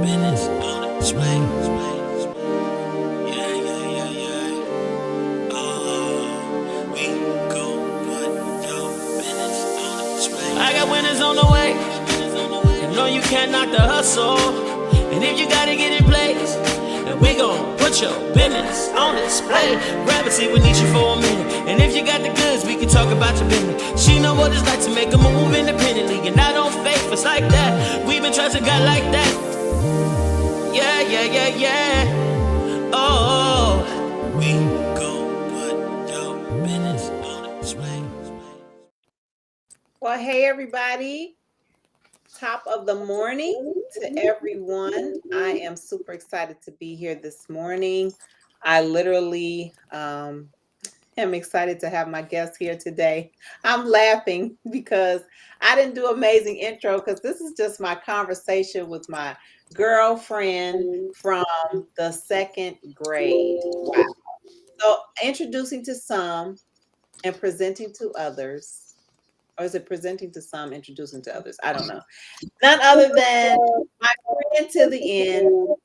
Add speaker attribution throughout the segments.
Speaker 1: business on display. Yeah, yeah, yeah, yeah. We gon' put your business on display. I got winners on the way. You know you can't knock the hustle. And if you gotta get in place, and we gon' put your business on display. Grab a seat, we need you for a minute. And if you got the goods, we can talk about your business. She know what it's like to make a move independently. And I don't fake it's like that. We've been trusting God like that. Yeah, yeah, yeah, yeah. Oh, we gon' put your business on display.
Speaker 2: Well, hey, everybody. Top of the morning to everyone. I am super excited to be here this morning. I literally am excited to have my guest here today. I'm laughing because I didn't do amazing intro because this is just my conversation with my girlfriend from the second grade. Wow. So, introducing to some and presenting to others. Or is it presenting to some, introducing to others? I don't know. None other than my friend to the end,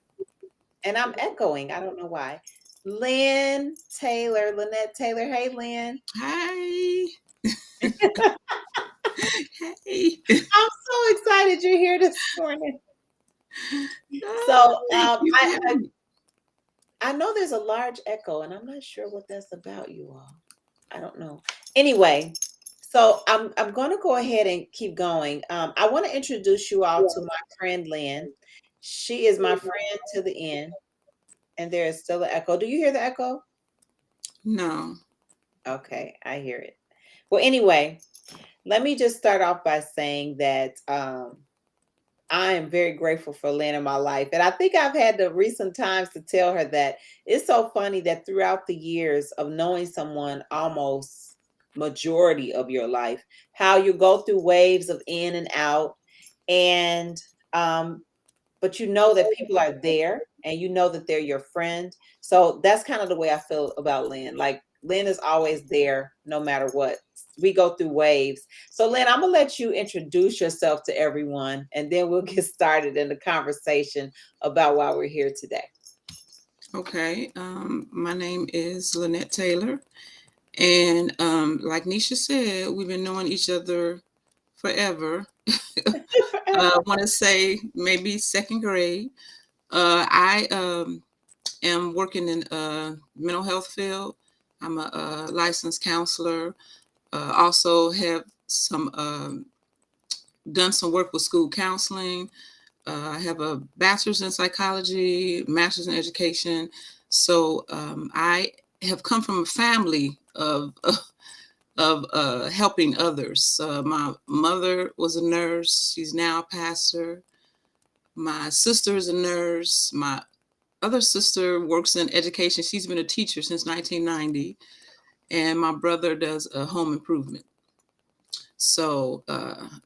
Speaker 2: and I'm echoing. I don't know why. Lynn Taylor, Lynette Taylor. Hey, Lynn.
Speaker 3: Hi. Hey.
Speaker 2: I'm so excited you're here this morning. So I know there's a large echo, and I'm not sure what that's about, you all. I don't know. Anyway, so I'm going to go ahead and keep going. I want to introduce you all to my friend Lynn. She is my friend to the end, and there is still an echo. Do you hear the echo?
Speaker 3: No.
Speaker 2: Okay, I hear it. Well, anyway, let me just start off by saying that I am very grateful for Lynn in my life. And I think I've had the recent times to tell her that it's so funny that throughout the years of knowing someone almost majority of your life, how you go through waves of in and out. And but you know that people are there and you know that they're your friend. So that's kind of the way I feel about Lynn. Like Lynn is always there no matter what. We go through waves. So Lynn, I'm gonna let you introduce yourself to everyone and then we'll get started in the conversation about why we're here today.
Speaker 3: Okay. My name is Lynette Taylor. And like Nisha said, we've been knowing each other forever. I want to say maybe second grade. I am working in mental health field. I'm a licensed counselor. Also have some done some work with school counseling. I have a bachelor's in psychology, master's in education. So I have come from a family of helping others. My mother was a nurse. She's now a pastor. My sister is a nurse. My other sister works in education. She's been a teacher since 1990. And my brother does home improvement. So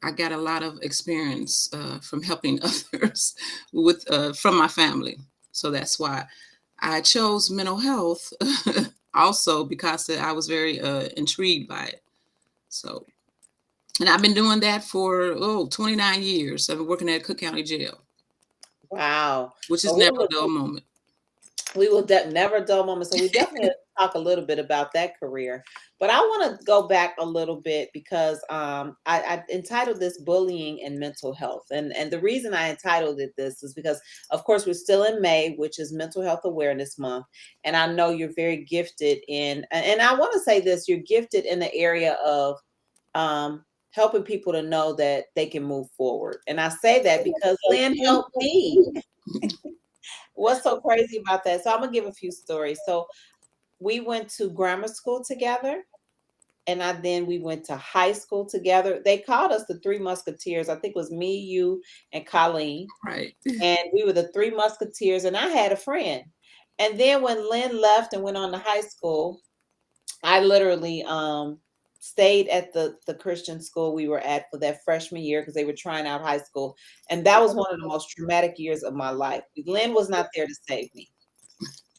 Speaker 3: I got a lot of experience from helping others with from my family. So that's why I chose mental health also because I was very intrigued by it. So, and I've been doing that for 29 years. I've been working at Cook County Jail.
Speaker 2: Wow.
Speaker 3: Which is never a dull moment.
Speaker 2: We will never a dull moment. So we definitely talk a little bit about that career. But I want to go back a little bit because I entitled this Bullying and Mental Health. And the reason I entitled it this is because, of course, we're still in May, which is Mental Health Awareness Month. And I know you're very gifted in, and I want to say this, you're gifted in the area of helping people to know that they can move forward. And I say that because Lynn helped me. What's so crazy about that? So I'm gonna give a few stories. So we went to grammar school together, and then we went to high school together. They called us the Three Musketeers. I think it was me, you, and Colleen.
Speaker 3: Right.
Speaker 2: And we were the Three Musketeers, and I had a friend. And then when Lynn left and went on to high school, I literally stayed at the Christian school we were at for that freshman year because they were trying out high school. And that was one of the most traumatic years of my life. Lynn was not there to save me.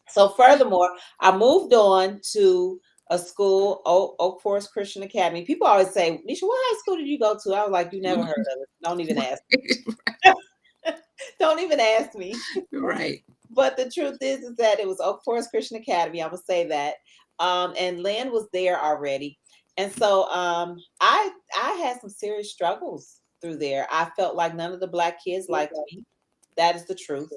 Speaker 2: So furthermore, I moved on to a school, Oak Forest Christian Academy. People always say, Nisha, what high school did you go to? I was like, you never heard of it. Don't even ask. Don't even ask me.
Speaker 3: Right.
Speaker 2: But the truth is that it was Oak Forest Christian Academy. I will say that. And Lynn was there already. And so I had some serious struggles through there. I felt like none of the black kids liked me. That is the truth.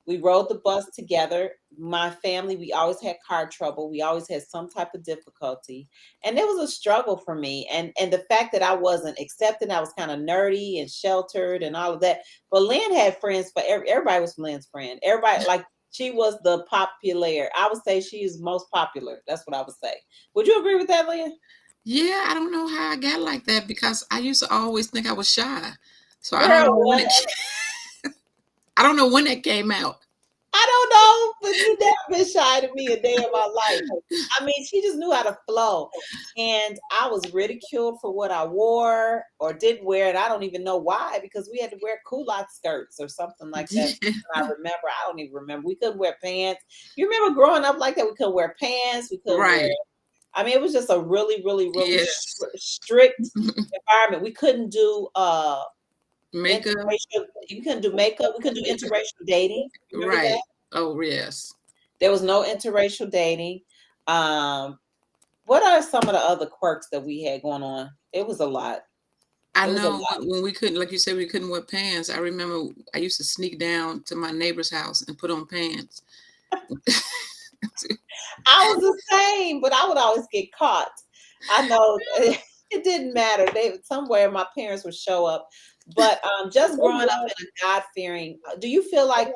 Speaker 2: We rode the bus together. My family, we always had car trouble. We always had some type of difficulty. And it was a struggle for me. And the fact that I wasn't accepted, I was kind of nerdy and sheltered and all of that. But Lynn had friends for everybody was Lynn's friend. Everybody like she was the popular. I would say she is most popular. That's what I would say. Would you agree with that, Lynn?
Speaker 3: Yeah, I don't know how I got like that because I used to always think I was shy. So I don't
Speaker 2: Girl,
Speaker 3: know when
Speaker 2: what?
Speaker 3: it I don't know when that came out.
Speaker 2: I don't know, but you never been shy to me a day in my life. I mean, she just knew how to flow. And I was ridiculed for what I wore or didn't wear. And I don't even know why, because we had to wear culotte skirts or something like that. I remember, I don't even remember. We couldn't wear pants. You remember growing up like that? We couldn't wear pants. We couldn't wear,
Speaker 3: Right.
Speaker 2: I mean, it was just a really, really, really
Speaker 3: Yes.
Speaker 2: strict environment. We couldn't do
Speaker 3: Makeup.
Speaker 2: interracial, you couldn't do makeup. We couldn't do interracial dating. You remember that?
Speaker 3: Right. Oh, yes.
Speaker 2: There was no interracial dating. Um, what are some of the other quirks that we had going on? It was a lot.
Speaker 3: I
Speaker 2: It was a
Speaker 3: know
Speaker 2: lot.
Speaker 3: when we couldn't, like you said, we couldn't wear pants. I remember I used to sneak down to my neighbor's house and put on pants.
Speaker 2: I was the same, but I would always get caught. I know it didn't matter. They somewhere my parents would show up. But just growing up in a God fearing, do you feel like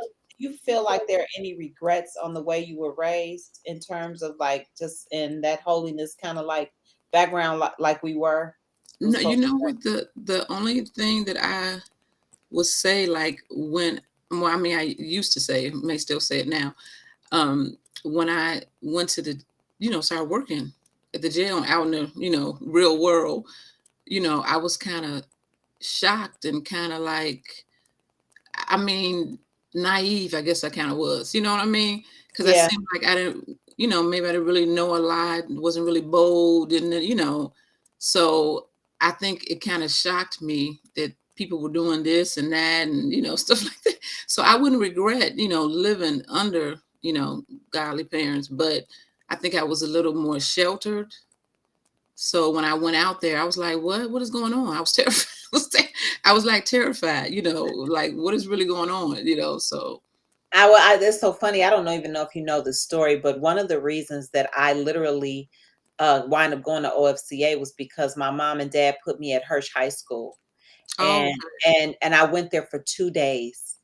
Speaker 2: there are any regrets on the way you were raised in terms of like just in that holiness kind of like background like we were? It was
Speaker 3: No, you
Speaker 2: supposed
Speaker 3: know
Speaker 2: to
Speaker 3: what, the only thing that I would say, like when, well, I mean, I used to say, may still say it now. When I went to the, started working at the jail out in the, real world, I was kind of shocked and kind of like, I mean, naive, I guess I kind of was, you know what I mean? Because I
Speaker 2: yeah.
Speaker 3: seemed like I didn't, maybe I didn't really know a lot, wasn't really bold, didn't, so I think it kind of shocked me that people were doing this and that and, stuff like that. So I wouldn't regret, living under, godly parents, but I think I was a little more sheltered. So when I went out there, I was like, what is going on? I was terrified. I was like terrified, like what is really going on, so.
Speaker 2: It's so funny. I don't even know if you know the story, but one of the reasons that I literally wind up going to OFCA was because my mom and dad put me at Hirsch High School,
Speaker 3: Oh,
Speaker 2: and and I went there for 2 days,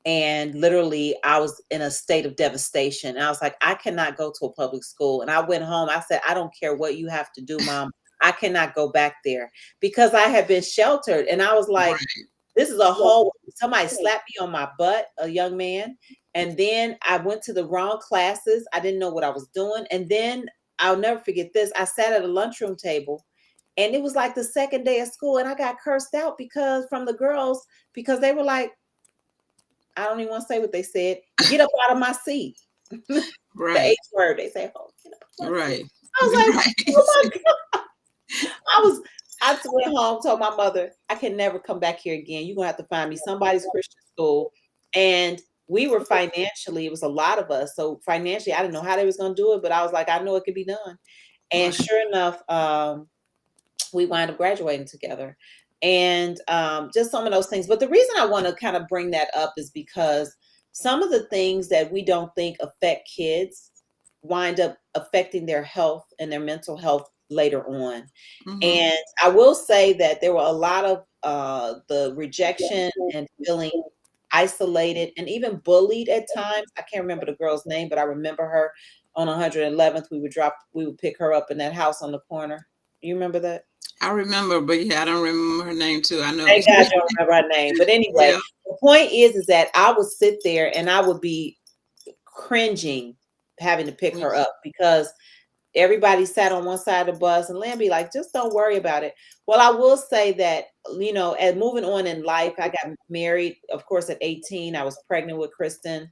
Speaker 2: and literally I was in a state of devastation. And I was like, I cannot go to a public school. And I went home. I said, I don't care what you have to do, Mom. I cannot go back there because I had been sheltered. And I was like,
Speaker 3: right.
Speaker 2: this is a whole, somebody slapped me on my butt, a young man. And then I went to the wrong classes. I didn't know what I was doing. And then I'll never forget this. I sat at a lunchroom table and it was like the second day of school. And I got cursed out because from the girls, because they were like, I don't even want to say what they said. Get up out of my seat. The
Speaker 3: Right.
Speaker 2: H word. They say, oh, get up out of my seat.
Speaker 3: Right.
Speaker 2: I was like, oh
Speaker 3: Right.
Speaker 2: my God. I went home, told my mother, I can never come back here again. You're gonna have to find me somebody's Christian school. And we were financially, it was a lot of us. So financially, I didn't know how they was gonna do it, but I was like, I know it could be done. And
Speaker 3: Right.
Speaker 2: sure enough, we wind up graduating together. And just some of those things. But the reason I want to kind of bring that up is because some of the things that we don't think affect kids wind up affecting their health and their mental health later on.
Speaker 3: Mm-hmm.
Speaker 2: And I will say that there were a lot of the rejection and feeling isolated and even bullied at times. I can't remember the girl's name, but I remember her on 111th. We would pick her up in that house on the corner. You remember that?
Speaker 3: I remember, but yeah, I don't remember her name too. I know.
Speaker 2: Thank God you don't remember her name. But anyway,
Speaker 3: Yeah.
Speaker 2: the point is that I would sit there and I would be cringing having to pick
Speaker 3: Me
Speaker 2: her
Speaker 3: too.
Speaker 2: up because everybody sat on one side of the bus and Lamb be like, just don't worry about it. Well, I will say that, as moving on in life, I got married, of course, at 18. I was pregnant with Kristen.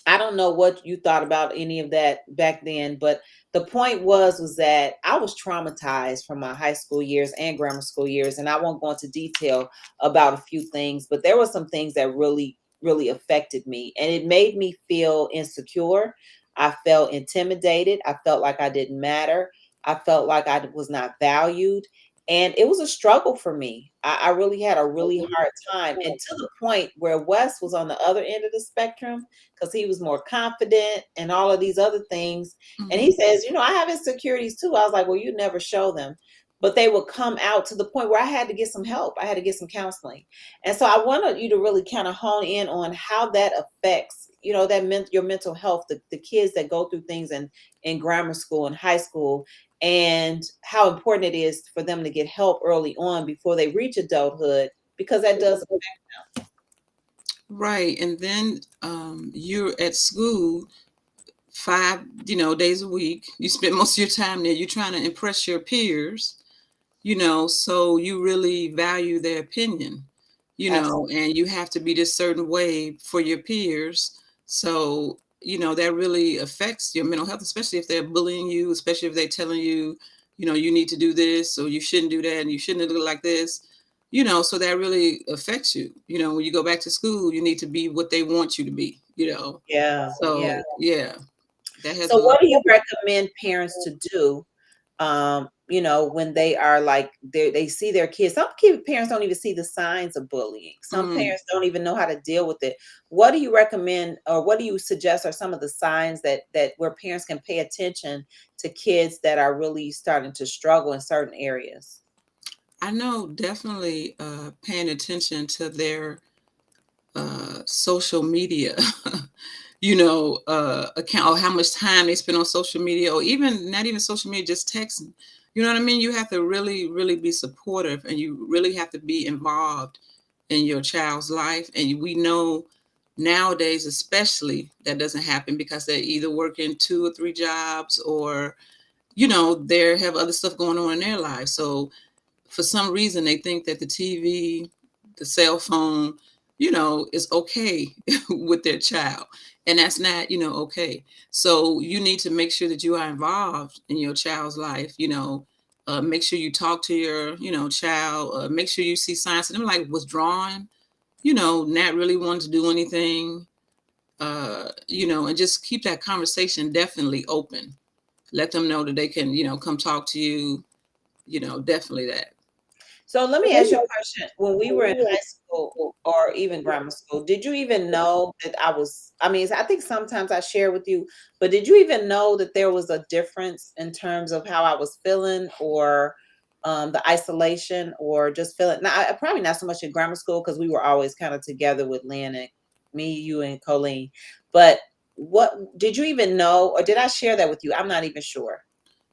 Speaker 2: I don't know what you thought about any of that back then, but the point was that I was traumatized from my high school years and grammar school years, and I won't go into detail about a few things, but there were some things that really really affected me, and it made me feel insecure. I felt intimidated. I felt like I didn't matter. I felt like I was not valued. And it was a struggle for me. I really had a really hard time. And to the point where Wes was on the other end of the spectrum because he was more confident and all of these other things. And he
Speaker 3: Mhm.
Speaker 2: says, I have insecurities too. I was like, well, you never show them. But they would come out to the point where I had to get some help. I had to get some counseling. And so I wanted you to really kind of hone in on how that affects, your mental health, the kids that go through things in grammar school and high school, and how important it is for them to get help early on before they reach adulthood, because that does affect.
Speaker 3: Right. And then you're at school 5, days a week. You spend most of your time there. You're trying to impress your peers, so you really value their opinion,
Speaker 2: Absolutely.
Speaker 3: and you have to be this certain way for your peers. So, that really affects your mental health, especially if they're bullying you, especially if they're telling you, you need to do this or you shouldn't do that and you shouldn't look like this, so that really affects you. When you go back to school, you need to be what they want you to be.
Speaker 2: Yeah, yeah.
Speaker 3: So, yeah, that has
Speaker 2: So
Speaker 3: a lot.
Speaker 2: what do you recommend parents to do, when they are like they see their kids? Some parents don't even see the signs of bullying. Some
Speaker 3: Mm.
Speaker 2: parents don't even know how to deal with it. What do you recommend, or what do you suggest are some of the signs that where parents can pay attention to kids that are really starting to struggle in certain areas?
Speaker 3: I know definitely paying attention to their social media, account, or how much time they spend on social media, or even not even social media, just texting. You know what I mean? You have to really, really be supportive, and you really have to be involved in your child's life. And we know nowadays, especially, that doesn't happen because they're either working 2 or 3 jobs, or they have other stuff going on in their lives. So for some reason they think that the TV, the cell phone, is okay with their child. And that's not, okay. So you need to make sure that you are involved in your child's life, make sure you talk to your, child, make sure you see signs of them like withdrawing, not really wanting to do anything, and just keep that conversation definitely open. Let them know that they can, come talk to you, definitely that.
Speaker 2: So let me ask you a question. When we were in high school or even grammar school, did you even know that I mean, I think sometimes I share with you, but did you even know that there was a difference in terms of how I was feeling, or the isolation, or just feeling? Now, probably not so much in grammar school because we were always kind of together with Lynn and me, you and Colleen. But what did you even know, or did I share that with you? I'm not even sure.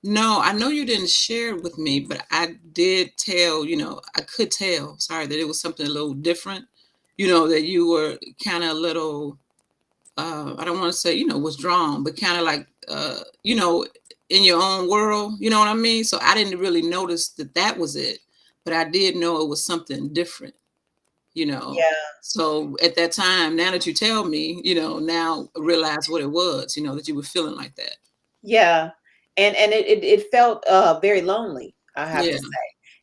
Speaker 3: No, I know you didn't share it with me, but I did tell, I could tell, sorry, that it was something a little different, that you were kind of a little, I don't want to say, withdrawn, but kind of like, in your own world, you know what I mean? So I didn't really notice that that was it, but I did know it was something different, you know.
Speaker 2: Yeah.
Speaker 3: So at that time, now that you tell me, now I realize what it was, that you were feeling like that.
Speaker 2: Yeah. And it felt very lonely, I have
Speaker 3: Yeah,
Speaker 2: to say.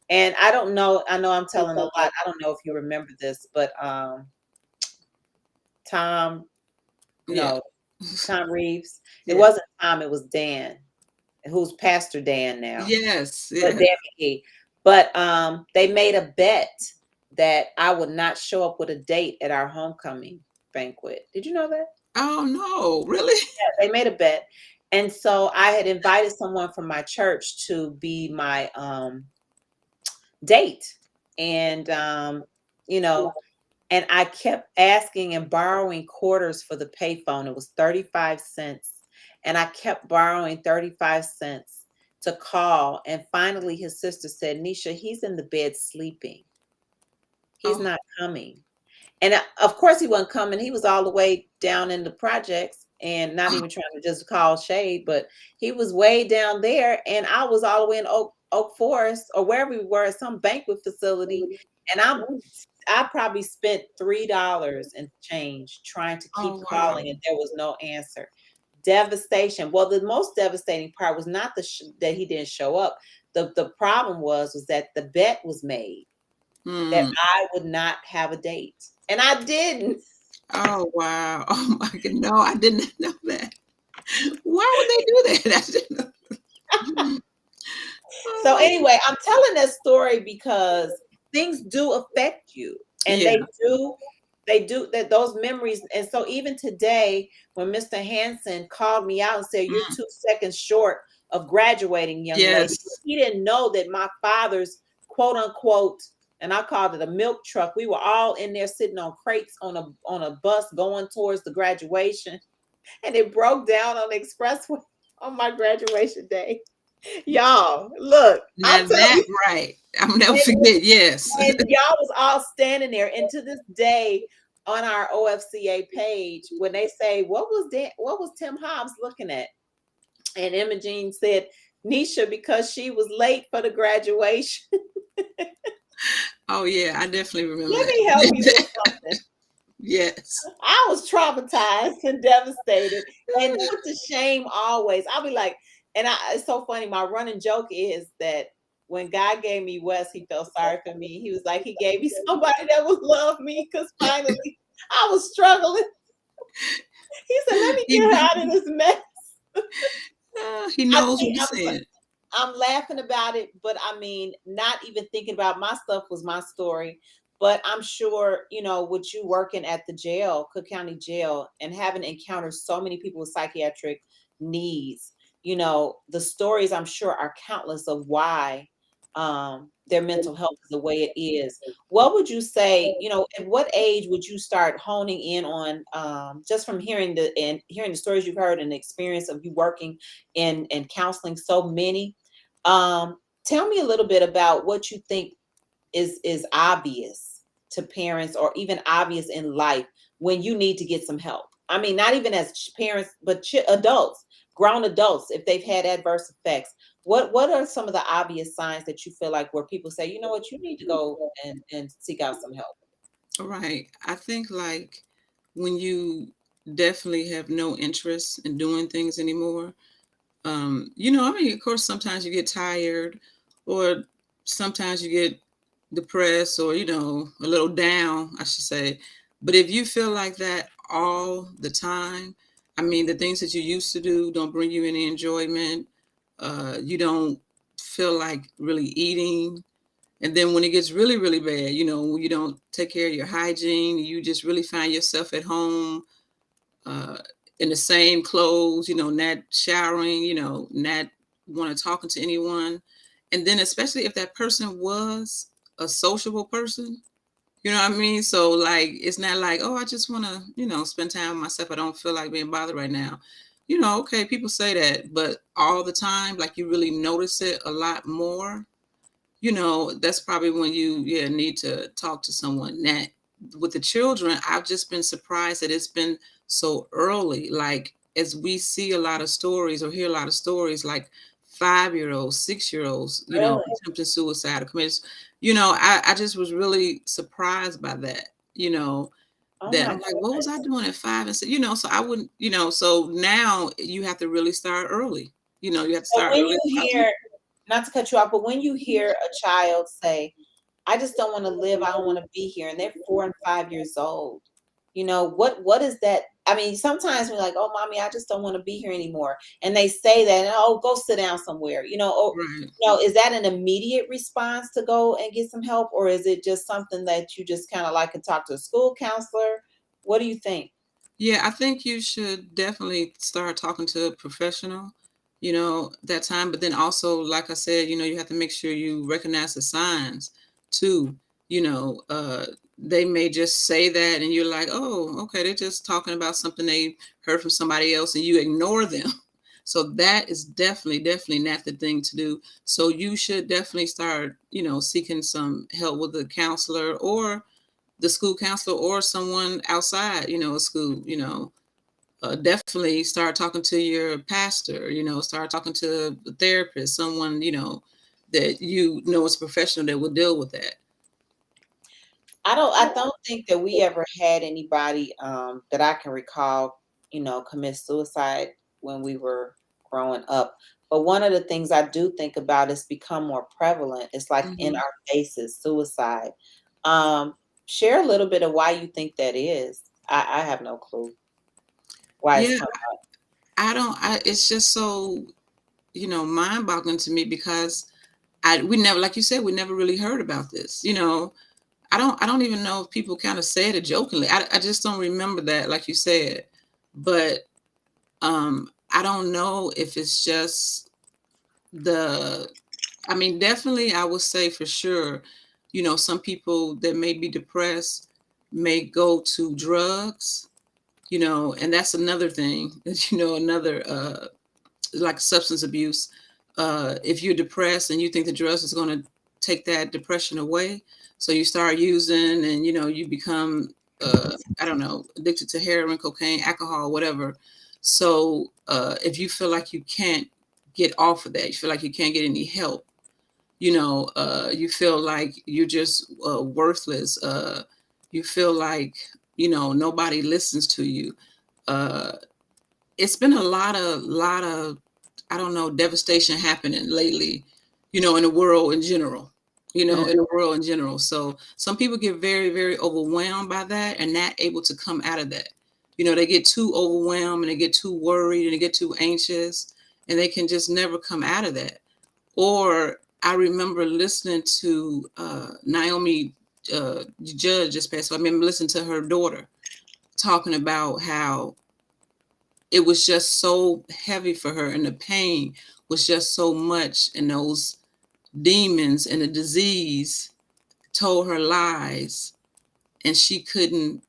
Speaker 2: And I don't know, I know I'm telling a lot. I don't know if you remember this, but Tom,
Speaker 3: yeah.
Speaker 2: no, Tom Reeves. It
Speaker 3: Yeah.
Speaker 2: wasn't Tom, it was Dan, who's Pastor Dan now.
Speaker 3: Yes,
Speaker 2: But
Speaker 3: yeah.
Speaker 2: Dan McGee. But they made a bet that I would not show up with a date at our homecoming banquet. Did you know that?
Speaker 3: Oh, no, really?
Speaker 2: They made a bet. And so I had invited someone from my church to be my date. And you know, and I kept asking and borrowing quarters for the payphone. It was 35 cents. And I kept borrowing 35 cents to call. And finally his sister said, Nisha, he's in the bed sleeping. He's
Speaker 3: Oh,
Speaker 2: not coming. And of course he wasn't coming. He was all the way down in the projects, and not even trying to just call shade, but he was way down there, and I was all the way in Oak Forest or wherever we were at some banquet facility. And I probably spent $3 and change trying to keep
Speaker 3: oh,
Speaker 2: calling,
Speaker 3: wow.
Speaker 2: and there was no answer. Devastation. Well, the most devastating part was not that he didn't show up. The problem was that the bet was made that
Speaker 3: Mm.
Speaker 2: I would not have a date. And I didn't.
Speaker 3: Oh wow. Oh my god. No, I did not know that. Why would they do that? I didn't know. Oh
Speaker 2: So
Speaker 3: my
Speaker 2: anyway, I'm telling that story because things do affect you, and
Speaker 3: yeah.
Speaker 2: they do that, those memories. And so even today, when Mr. Hansen called me out and said, "You're
Speaker 3: Mm,
Speaker 2: 2 seconds short of graduating, young lady,"
Speaker 3: yes.
Speaker 2: he didn't know that my father's quote unquote, and I called it a milk truck. We were all in there sitting on crates on a bus going towards the graduation, and it broke down on the expressway on my graduation day. Y'all, look,
Speaker 3: Now
Speaker 2: I'm telling
Speaker 3: that
Speaker 2: you,
Speaker 3: right. I'll never
Speaker 2: and,
Speaker 3: forget. Yes.
Speaker 2: and y'all was all standing there. And to this day, on our OFCA page, when they say, what was Tim Hobbs looking at? And Imogene said, Nisha, because she was late for the graduation.
Speaker 3: Oh yeah, I definitely remember
Speaker 2: Let me help you
Speaker 3: that.
Speaker 2: with something.
Speaker 3: Yes.
Speaker 2: I was traumatized and devastated and put to shame always. I'll be like, it's so funny. My running joke is that when God gave me Wes, he felt sorry for me. He was like, he gave me somebody that would love me because finally I was struggling. He said, let me
Speaker 3: He,
Speaker 2: get her out of this mess.
Speaker 3: he
Speaker 2: I
Speaker 3: knows what
Speaker 2: think
Speaker 3: he's saying.
Speaker 2: I'm laughing about it, but I mean, not even thinking about my stuff was my story. But I'm sure, with you working at the jail, Cook County Jail, and having encountered so many people with psychiatric needs, the stories I'm sure are countless of why their mental health is the way it is. What would you say, at what age would you start honing in on, just from hearing the stories you've heard and the experience of you working in counseling so many? Tell me a little bit about what you think is obvious to parents, or even obvious in life, when you need to get some help. I mean, not even as parents, but adults, grown adults, if they've had adverse effects. What are some of the obvious signs that you feel like where people say, you know what, you need to go and seek out some help?
Speaker 3: Right. I think like when you definitely have no interest in doing things anymore. I mean, of course, sometimes you get tired, or sometimes you get depressed, or a little down, I should say. But if you feel like that all the time, I mean, the things that you used to do don't bring you any enjoyment. You don't feel like really eating. And then when it gets really, really bad, when you don't take care of your hygiene, you just really find yourself at home, uh, in the same clothes, not showering, not want to talking to anyone. And then especially if that person was a sociable person, you know what I mean? So like, it's not like, oh, I just want to, spend time with myself. I don't feel like being bothered right now. Okay, people say that, but all the time, like you really notice it a lot more, that's probably when you need to talk to someone. That with the children, I've just been surprised that it's been so early. Like as we see a lot of stories or hear a lot of stories, like 5-year-olds, 6-year-olds,
Speaker 2: Really?
Speaker 3: attempting suicide or committed. I just was really surprised by that.
Speaker 2: Oh
Speaker 3: That
Speaker 2: my
Speaker 3: I'm like, what was I
Speaker 2: goodness.
Speaker 3: doing at 5 and 6? So I wouldn't, so now you have to really start early. You have to
Speaker 2: But
Speaker 3: start
Speaker 2: when
Speaker 3: early.
Speaker 2: you hear, not to cut you off, but when you hear a child say, I just don't want to live, I don't want to be here, and they're 4 and 5 years old, what is that? I mean, sometimes we're like, oh, mommy, I just don't want to be here anymore. And they say that, and, oh, go sit down somewhere, or,
Speaker 3: Right.
Speaker 2: is that an immediate response to go and get some help? Or is it just something that you just kind of like can talk to a school counselor? What do you think?
Speaker 3: Yeah, I think you should definitely start talking to a professional, that time. But then also, like I said, you have to make sure you recognize the signs too. You know, uh, they may just say that and you're like, oh, okay, they're just talking about something they heard from somebody else and you ignore them. So that is definitely, definitely not the thing to do. So you should definitely start, seeking some help with a counselor or the school counselor or someone outside, a school, definitely start talking to your pastor, start talking to a therapist, someone, that is a professional that will deal with that.
Speaker 2: I don't think that we ever had anybody that I can recall, commit suicide when we were growing up. But one of the things I do think about is become more prevalent. It's like in
Speaker 3: Hmm.
Speaker 2: our faces, suicide. Um, Share a little bit of why you think that is. I have no clue why it's
Speaker 3: Yeah,
Speaker 2: coming.
Speaker 3: I don't. It's just so mind-boggling to me because we never, like you said, we never really heard about this. I don't even know if people kind of said it jokingly. I just don't remember that, like you said. But I don't know if it's just the. I mean, definitely, I would say for sure, some people that may be depressed may go to drugs, and that's another thing, another like substance abuse. If you're depressed and you think the drugs is going to take that depression away, so you start using and you become I don't know, addicted to heroin, cocaine, alcohol, whatever. So if you feel like you can't get off of that, you feel like you can't get any help, you feel like you're just worthless. You feel like nobody listens to you. uh, it's been a lot of I don't know, devastation happening lately, in the world in general.
Speaker 2: Mm.
Speaker 3: In the world in general. So some people get very, very overwhelmed by that and not able to come out of that. They get too overwhelmed and they get too worried and they get too anxious and they can just never come out of that. Or I remember listening to Naomi Judge just passed. I remember listening to her daughter talking about how it was just so heavy for her and the pain was just so much, and those demons and the disease told her lies, and she couldn't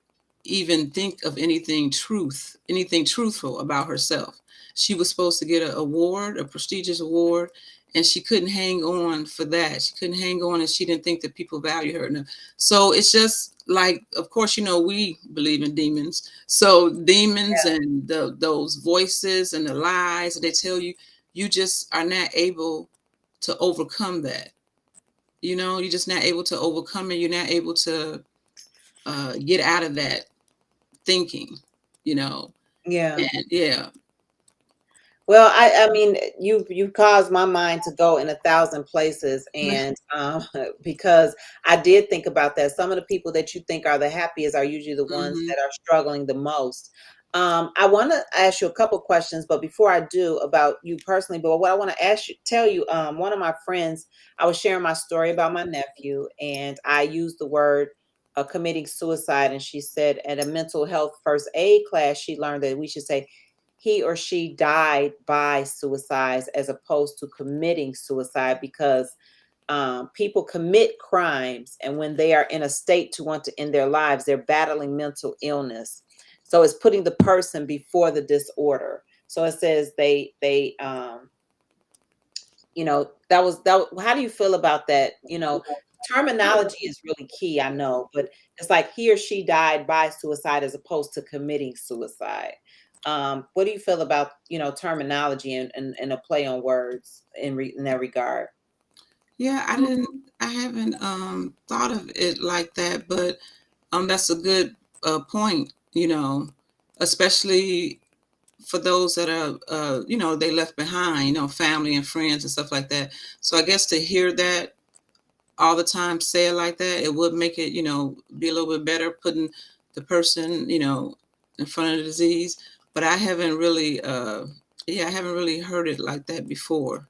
Speaker 3: even think of anything truthful about herself. She was supposed to get an award, a prestigious award, and she couldn't hang on for that. She couldn't hang on, and she didn't think that people value her enough. So it's just like, of course, we believe in demons. So demons and those voices and the lies that they tell you, you just are not able to overcome that. You're just not able to overcome it. You're not able to get out of that thinking, you know.
Speaker 2: Yeah.
Speaker 3: And yeah.
Speaker 2: Well, I mean, you caused my mind to go in 1,000 places, and because I did think about that. Some of the people that you think are the happiest are usually the ones
Speaker 3: Hmm.
Speaker 2: that are struggling the most. I want to ask you a couple questions, but before I do, about you personally, but what I want to tell you, one of my friends, I was sharing my story about my nephew, and I used the word committing suicide, and she said at a mental health first aid class, she learned that we should say he or she died by suicide as opposed to committing suicide, because people commit crimes, and when they are in a state to want to end their lives, they're battling mental illness. So it's putting the person before the disorder. So it says that. How do you feel about that? Terminology is really key, I know, but it's like he or she died by suicide as opposed to committing suicide. What do you feel about terminology and a play on words in that regard?
Speaker 3: Yeah, I haven't thought of it like that, but that's a good point, especially for those that are they left behind, family and friends and stuff like that. So I guess to hear that all the time said like that, it would make it, be a little bit better putting the person, in front of the disease. But I haven't really, I haven't really heard it like that before.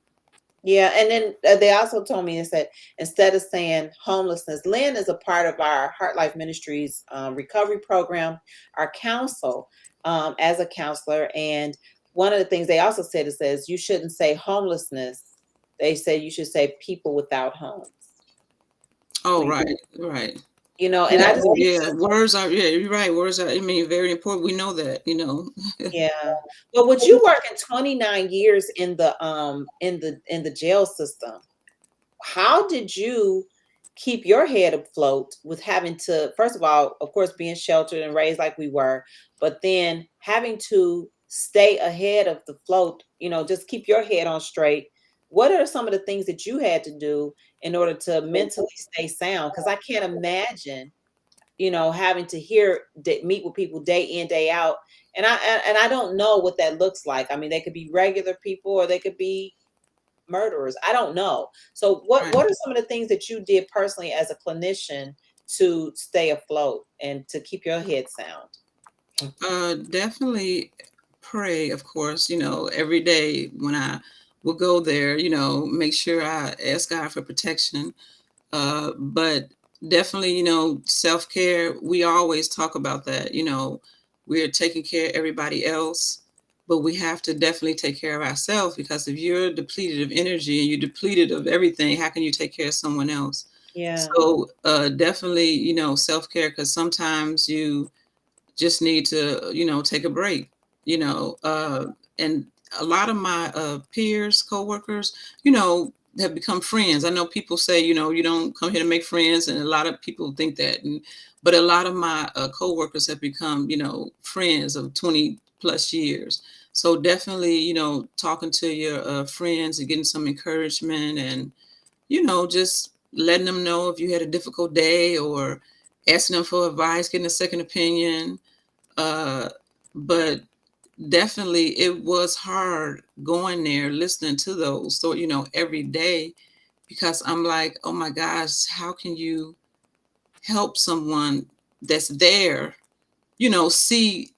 Speaker 2: Yeah, and then they also told me is that instead of saying homelessness, Lynn is a part of our Heart Life Ministries recovery program, our counsel as a counselor. And one of the things they also said, it says you shouldn't say homelessness. They said you should say people without homes.
Speaker 3: Oh, right, right.
Speaker 2: And
Speaker 3: Yeah,
Speaker 2: I just think
Speaker 3: yeah. Words are, yeah, you're right. Words are, I mean, very important. We know that.
Speaker 2: yeah. Well, would you work in 29 years in the jail system? How did you keep your head afloat with having to, first of all, of course, being sheltered and raised like we were, but then having to stay ahead of the float, just keep your head on straight? What are some of the things that you had to do in order to mentally stay sound? Because I can't imagine, having to meet with people day in, day out. And I don't know what that looks like. I mean, they could be regular people or they could be murderers. I don't know. So what
Speaker 3: Right.
Speaker 2: what are some of the things that you did personally as a clinician to stay afloat and to keep your head sound?
Speaker 3: Definitely pray, of course, every day when I will go there, make sure I ask God for protection. But definitely, self-care, we always talk about that, we're taking care of everybody else, but we have to definitely take care of ourselves, because if you're depleted of energy and you're depleted of everything, how can you take care of someone else?
Speaker 2: Yeah.
Speaker 3: So definitely, self-care, because sometimes you just need to, take a break, and a lot of my peers, coworkers, have become friends. I know people say, you don't come here to make friends, and a lot of people think that, but a lot of my coworkers have become, friends of 20 plus years. So definitely, talking to your friends and getting some encouragement, and just letting them know if you had a difficult day, or asking them for advice, getting a second opinion. uh, but definitely it was hard going there, listening to those, so every day, because I'm like, oh my gosh, how can you help someone that's there, see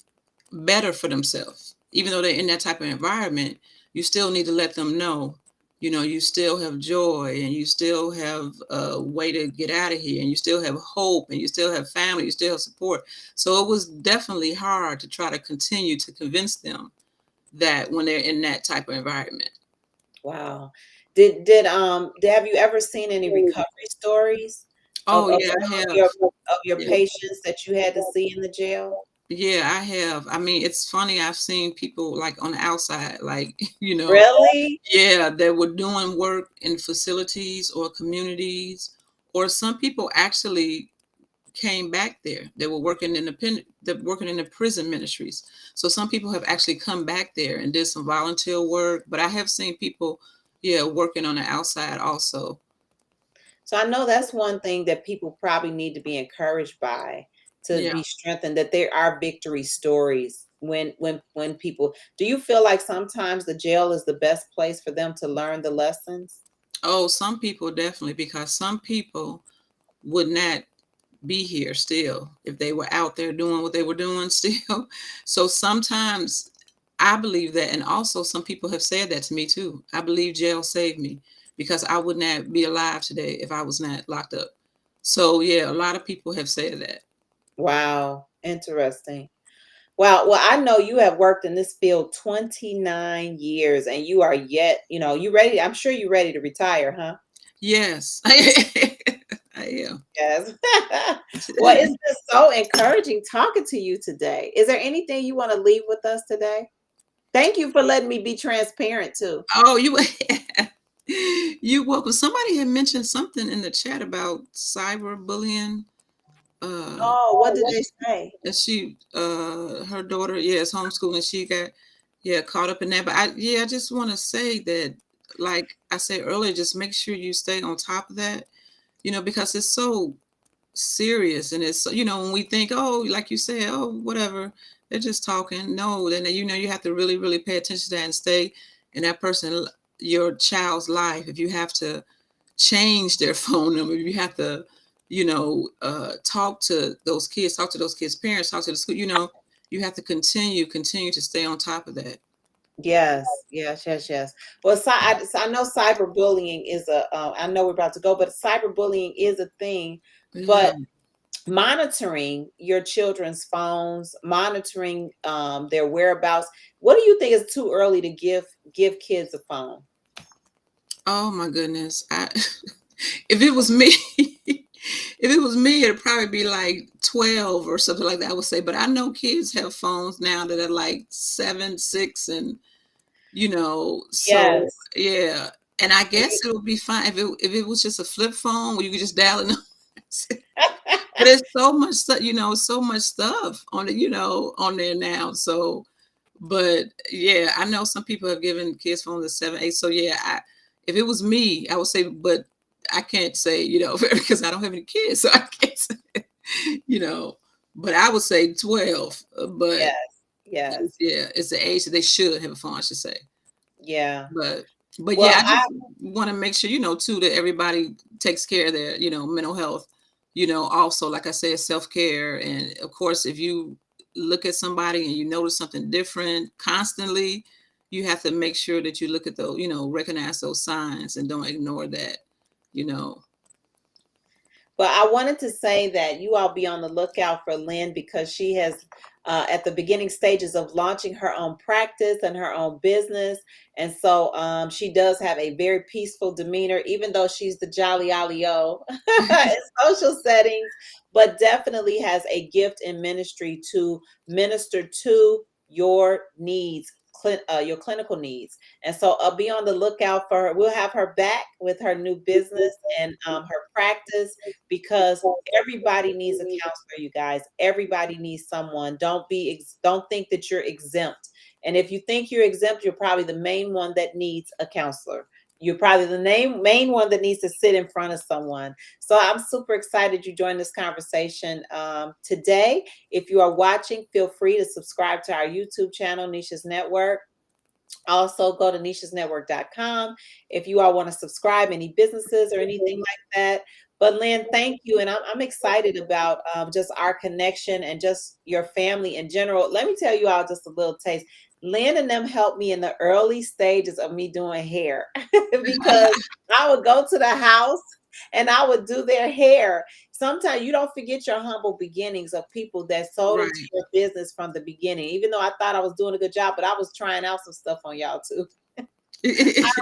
Speaker 3: better for themselves, even though they're in that type of environment. You still need to let them know, you still have joy, and you still have a way to get out of here, and you still have hope, and you still have family, you still have support. So it was definitely hard to try to continue to convince them that when they're in that type of environment.
Speaker 2: Wow. Have you ever seen any recovery stories of
Speaker 3: Oh
Speaker 2: of,
Speaker 3: yeah, I
Speaker 2: of
Speaker 3: have.
Speaker 2: your of your
Speaker 3: Yeah.
Speaker 2: patients that you had to see in the jail?
Speaker 3: Yeah, I have. I mean, it's funny. I've seen people like on the outside, like,
Speaker 2: Really?
Speaker 3: yeah, that were doing work in facilities or communities, or some people actually came back there. They were working in working in the prison ministries. So some people have actually come back there and did some volunteer work. But I have seen people, yeah, working on the outside also.
Speaker 2: So I know that's one thing that people probably need to be encouraged by, to
Speaker 3: Yeah.
Speaker 2: be strengthened, that there are victory stories when people, do you feel like sometimes the jail is the best place for them to learn the lessons?
Speaker 3: Oh, some people definitely, because some people would not be here still if they were out there doing what they were doing still. So sometimes I believe that, and also some people have said that to me too. I believe jail saved me, because I would not be alive today if I was not locked up. So yeah, a lot of people have said that.
Speaker 2: Wow, interesting. Wow. Well, I know you have worked in this field 29 years, and you are yet, you ready. I'm sure you're ready to retire, huh?
Speaker 3: Yes, I am.
Speaker 2: Yes. Well, it's been so encouraging talking to you today. Is there anything you want to leave with us today? Thank you for letting me be transparent too.
Speaker 3: Oh, you welcome. Somebody had mentioned something in the chat about cyberbullying. Uh,
Speaker 2: Oh, what did they say?
Speaker 3: and her daughter, yeah, is homeschooling. She got, yeah, caught up in that. But I just want to say that, like I said earlier, just make sure you stay on top of that, because it's so serious. And it's, when we think, oh, like you said, oh, whatever, they're just talking. No, then, you have to really, really pay attention to that and stay in that person, your child's life. If you have to change their phone number, if you have to, talk to those kids' parents, talk to the school, you have to continue to stay on top of that.
Speaker 2: Yes, yes, yes, yes. Well, I know cyberbullying is I know we're about to go, but cyberbullying is a thing.
Speaker 3: Yeah.
Speaker 2: But monitoring your children's phones, monitoring their whereabouts. What do you think is too early to give kids a phone?
Speaker 3: Oh my goodness. If it was me, if it was me, it'd probably be like 12 or something like that, I would say. But I know kids have phones now that are like 7, 6, and so
Speaker 2: Yes.
Speaker 3: yeah. And I
Speaker 2: And you-
Speaker 3: guess it would be fine if it was just a flip phone where you could just dial it. But there's so much stuff, so much stuff on it, on there now. So, but yeah, I know some people have given kids phones at 7, 8. So yeah, if it was me, I would say, but I can't say, because I don't have any kids, so I can't say, you know, but I would say 12. But
Speaker 2: yes, yes,
Speaker 3: yeah, it's the age that they should have a phone, I should say.
Speaker 2: yeah.
Speaker 3: But yeah,
Speaker 2: Well,
Speaker 3: I just want to make sure, too, that everybody takes care of their, mental health, also, like I said, self-care. And of course, if you look at somebody and you notice something different constantly, you have to make sure that you look at those, recognize those signs and don't ignore that, you know.
Speaker 2: But I wanted to say that you all be on the lookout for Lynn because she has, at the beginning stages of launching her own practice and her own business. And so she does have a very peaceful demeanor, even though she's the jolly olio in social settings, but definitely has a gift in ministry to minister to your needs, your clinical needs. And so be on the lookout for her. We'll have her back with her new business and her practice because everybody needs a counselor, you guys. Everybody needs someone. Don't think that you're exempt. And if you think you're exempt, you're probably the main one that needs a counselor. You're probably the main one that needs to sit in front of someone. So I'm super excited you joined this conversation today. If you are watching, feel free to subscribe to our YouTube channel, Nisha's Network. Also, go to nishasnetwork.com if you all want to subscribe, any businesses or anything like that. But Lynn, thank you. And I'm excited about just our connection and just your family in general. Let me tell you all just a little taste. Lynn and them helped me in the early stages of me doing hair because I would go to the house and I would do their hair. Sometimes you don't forget your humble beginnings of people that sold into
Speaker 3: Right.
Speaker 2: your business from the beginning. Even though I thought I was doing a good job, but I was trying out some stuff on y'all too. I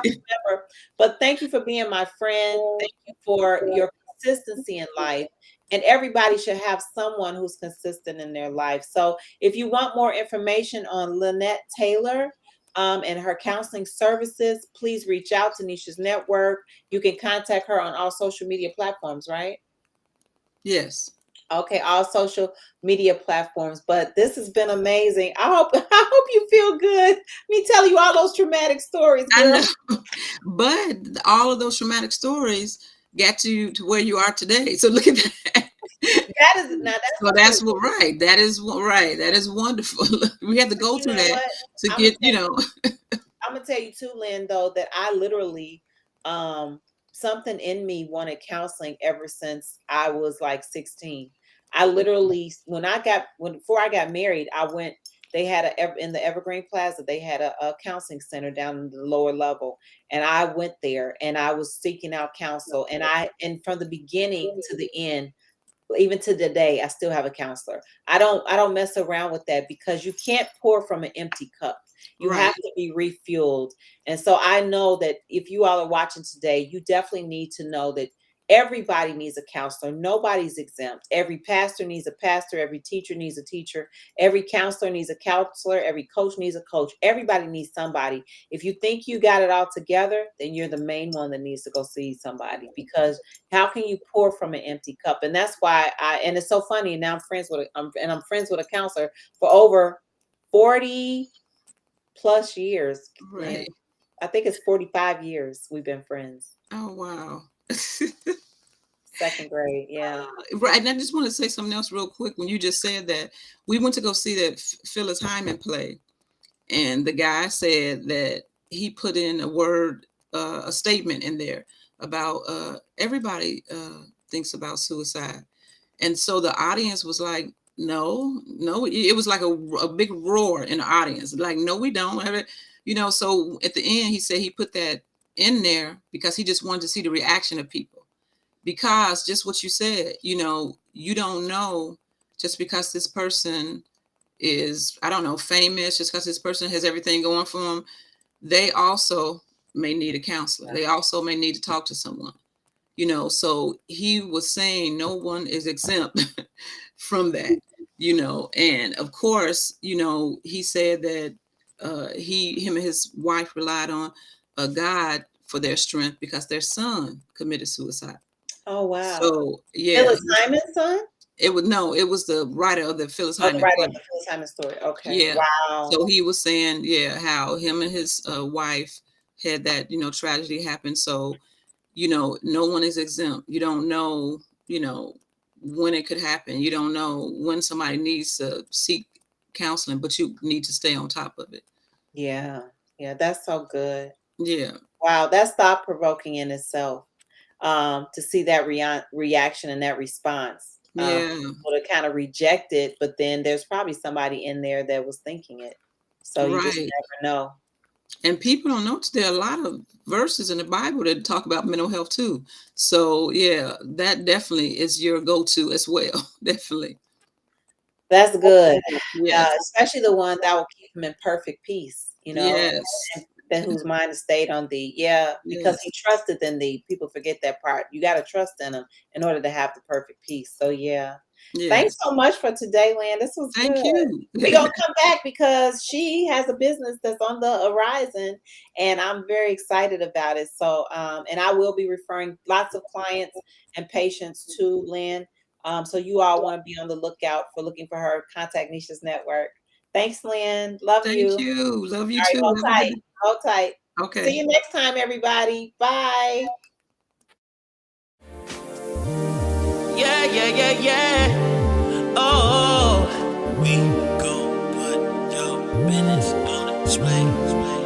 Speaker 2: remember. But thank you for being my friend. Thank you for your consistency in life. And everybody should have someone who's consistent in their life. So if you want more information on Lynette Taylor and her counseling services, please reach out to Nisha's Network. You can contact her on all social media platforms, right?
Speaker 3: Yes.
Speaker 2: Okay, all social media platforms. But this has been amazing. I hope you feel good. Me telling you all those traumatic stories,
Speaker 3: I
Speaker 2: girl.
Speaker 3: know. But all of those traumatic stories got you to where you are today. So look at that.
Speaker 2: That is now that's
Speaker 3: So
Speaker 2: something.
Speaker 3: that's what right. That is what right. That is wonderful. We have to
Speaker 2: But
Speaker 3: go
Speaker 2: you
Speaker 3: through
Speaker 2: know
Speaker 3: that
Speaker 2: what?
Speaker 3: to
Speaker 2: I'm gonna
Speaker 3: get,
Speaker 2: tell I'm gonna tell you too, Lynn, though, that I literally something in me wanted counseling ever since I was like 16. I literally before I got married, I went, they had in the Evergreen Plaza, they had a counseling center down in the lower level. And I went there and I was seeking out counsel. And from the beginning to the end, even to today, I still have a counselor. I don't mess around with that because you can't pour from an empty cup. You
Speaker 3: right.
Speaker 2: have to be refueled. And so I know that if you all are watching today, you definitely need to know that everybody needs a counselor. Nobody's exempt. Every pastor needs a pastor, every teacher needs a teacher, every counselor needs a counselor, every coach needs a coach. Everybody needs somebody. If you think you got it all together, then you're the main one that needs to go see somebody because how can you pour from an empty cup? And that's why and it's so funny. Now I'm friends with a counselor for over 40 plus years, Lynn.
Speaker 3: Right.
Speaker 2: I think it's 45 years we've been friends.
Speaker 3: Oh wow.
Speaker 2: Second grade. Yeah.
Speaker 3: Right. And I just want to say something else real quick. When you just said that, we went to go see that Phyllis Hyman play, and the guy said that he put in a statement in there about everybody thinks about suicide. And so the audience was like, no, no, it was like a big roar in the audience. Like, no, we don't. So at the end, he said he put that in there because he just wanted to see the reaction of people. Because just what you said, you don't know just because this person is, I don't know, famous, just because this person has everything going for them, they also may need a counselor. They also may need to talk to someone. So he was saying no one is exempt from that. And of course, he said that him and his wife relied on God for their strength because their son committed suicide.
Speaker 2: Oh wow.
Speaker 3: So yeah,
Speaker 2: Phyllis Hyman's son?
Speaker 3: it was the writer of the Phyllis
Speaker 2: Oh, the
Speaker 3: Hyman
Speaker 2: writer
Speaker 3: play.
Speaker 2: of the Phyllis Hyman story. Okay.
Speaker 3: Yeah.
Speaker 2: Wow.
Speaker 3: So he was saying, yeah, how him and his wife had that, tragedy happen. So, no one is exempt. You don't know, when it could happen. You don't know when somebody needs to seek counseling, but you need to stay on top of it.
Speaker 2: Yeah. Yeah. That's so good.
Speaker 3: Yeah.
Speaker 2: Wow. That's thought provoking in itself. To see that reaction and that response.
Speaker 3: Yeah,
Speaker 2: people to kind of reject it, but then there's probably somebody in there that was thinking it. So you just
Speaker 3: right.
Speaker 2: never know.
Speaker 3: And people don't know there are a lot of verses in the Bible that talk about mental health too. So yeah, that definitely is your go-to as well. Definitely.
Speaker 2: That's good.
Speaker 3: Yes.
Speaker 2: Especially the one that will keep him in perfect peace,
Speaker 3: Yes.
Speaker 2: and that whose mind is stayed on thee. Yeah, because
Speaker 3: Yes.
Speaker 2: he trusted in thee. People forget that part. You got to trust in him in order to have the perfect peace. So yeah. Thanks
Speaker 3: Yes.
Speaker 2: so much for today, Lynn. This was
Speaker 3: Thank
Speaker 2: good.
Speaker 3: you.
Speaker 2: We're gonna come back because she has a business that's on the horizon and I'm very excited about it. So and I will be referring lots of clients and patients to Lynn. So you all want to be on the lookout for looking for her. Contact Nisha's network. Thanks, Lynn. Love you.
Speaker 3: Thank
Speaker 2: All
Speaker 3: you. Love you
Speaker 2: right,
Speaker 3: too.
Speaker 2: hold
Speaker 3: Have a good
Speaker 2: tight.
Speaker 3: day.
Speaker 2: Hold tight. See
Speaker 3: Okay.
Speaker 2: you next time, everybody. Bye.
Speaker 1: Yeah, yeah, yeah, yeah. Oh, we gon' put your business on display.